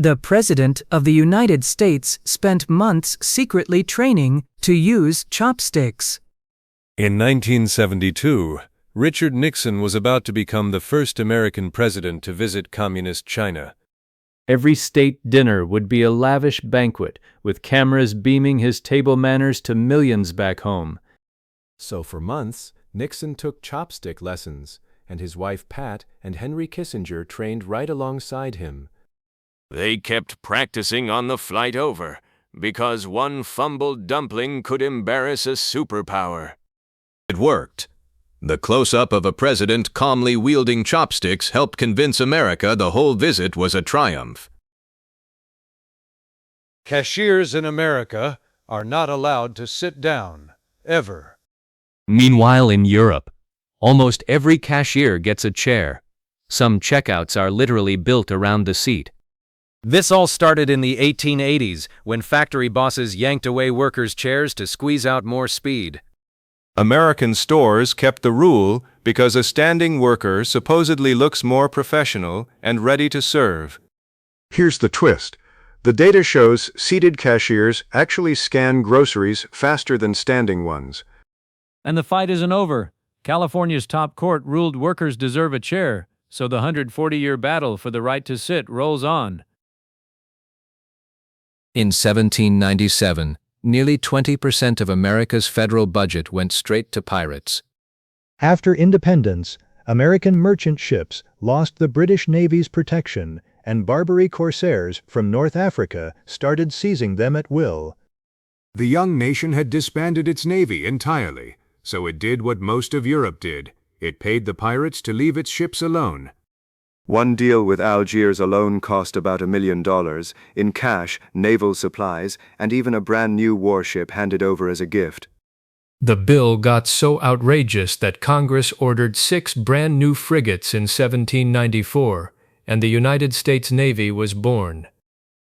The President of the United States spent months secretly training to use chopsticks. In 1972, Richard Nixon was about to become the first American president to visit communist China. Every state dinner would be a lavish banquet, with cameras beaming his table manners to millions back home. So for months, Nixon took chopstick lessons, and his wife Pat and Henry Kissinger trained right alongside him. They kept practicing on the flight over, because one fumbled dumpling could embarrass a superpower. It worked. The close-up of a president calmly wielding chopsticks helped convince America the whole visit was a triumph. Cashiers in America are not allowed to sit down, ever. Meanwhile, in Europe, almost every cashier gets a chair. Some checkouts are literally built around the seat. This all started in the 1880s, when factory bosses yanked away workers' chairs to squeeze out more speed. American stores kept the rule because a standing worker supposedly looks more professional and ready to serve. Here's the twist. The data shows seated cashiers actually scan groceries faster than standing ones. And the fight isn't over. California's top court ruled workers deserve a chair, so the 140-year battle for the right to sit rolls on. In 1797, nearly 20% of America's federal budget went straight to pirates. After independence, American merchant ships lost the British Navy's protection, and Barbary corsairs from North Africa started seizing them at will. The young nation had disbanded its navy entirely, so it did what most of Europe did. It paid the pirates to leave its ships alone. One deal with Algiers alone cost about $1 million, in cash, naval supplies, and even a brand new warship handed over as a gift. The bill got so outrageous that Congress ordered 6 brand new frigates in 1794, and the United States Navy was born.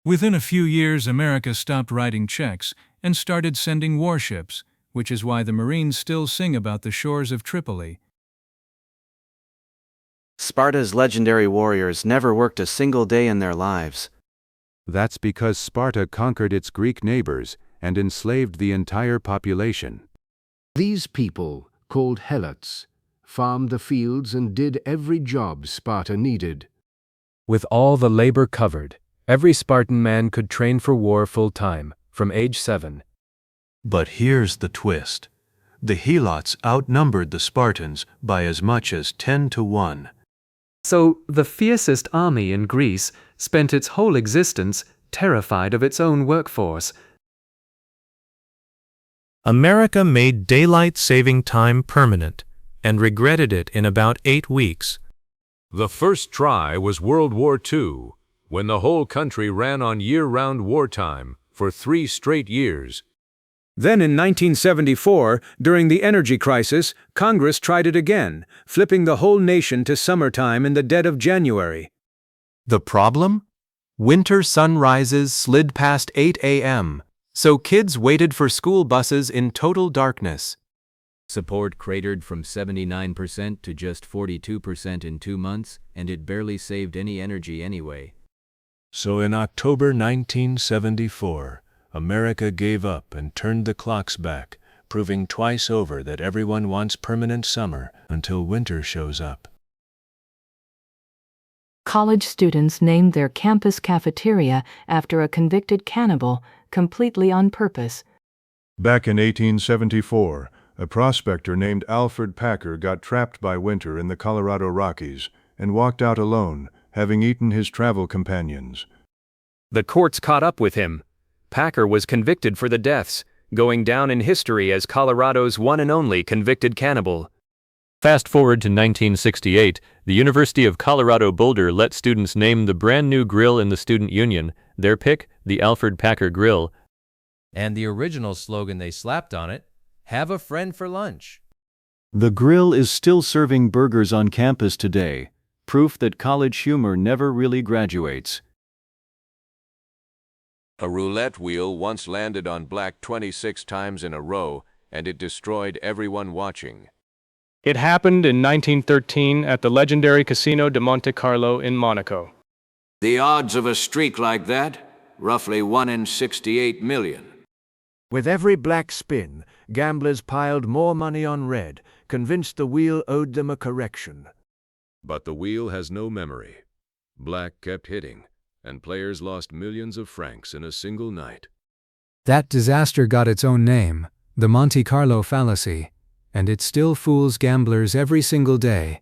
Within a few years, America stopped writing checks and started sending warships, which is why the Marines still sing about the shores of Tripoli. Sparta's legendary warriors never worked a single day in their lives. That's because Sparta conquered its Greek neighbors and enslaved the entire population. These people, called helots, farmed the fields and did every job Sparta needed. With all the labor covered, every Spartan man could train for war full-time, from age 7. But here's the twist. The helots outnumbered the Spartans by as much as 10 to 1. So the fiercest army in Greece spent its whole existence terrified of its own workforce. America made daylight saving time permanent and regretted it in about 8 weeks. The first try was World War II, when the whole country ran on year-round wartime for 3 straight years. Then in 1974, during the energy crisis, Congress tried it again, flipping the whole nation to summertime in the dead of January. The problem? Winter sunrises slid past 8 a.m., so kids waited for school buses in total darkness. Support cratered from 79% to just 42% in 2 months, and it barely saved any energy anyway. So in October 1974, America gave up and turned the clocks back, proving twice over that everyone wants permanent summer until winter shows up. College students named their campus cafeteria after a convicted cannibal, completely on purpose. Back in 1874, a prospector named Alfred Packer got trapped by winter in the Colorado Rockies and walked out alone, having eaten his travel companions. The courts caught up with him. Packer was convicted for the deaths, going down in history as Colorado's one and only convicted cannibal. Fast forward to 1968, the University of Colorado Boulder let students name the brand new grill in the student union, their pick, the Alfred Packer Grill. And the original slogan they slapped on it, "Have a friend for lunch." The grill is still serving burgers on campus today, proof that college humor never really graduates. A roulette wheel once landed on black 26 times in a row, and it destroyed everyone watching. It happened in 1913 at the legendary Casino de Monte Carlo in Monaco. The odds of a streak like that? Roughly 1 in 68 million. With every black spin, gamblers piled more money on red, convinced the wheel owed them a correction. But the wheel has no memory. Black kept hitting, and players lost millions of francs in a single night. That disaster got its own name, the Monte Carlo fallacy, and it still fools gamblers every single day.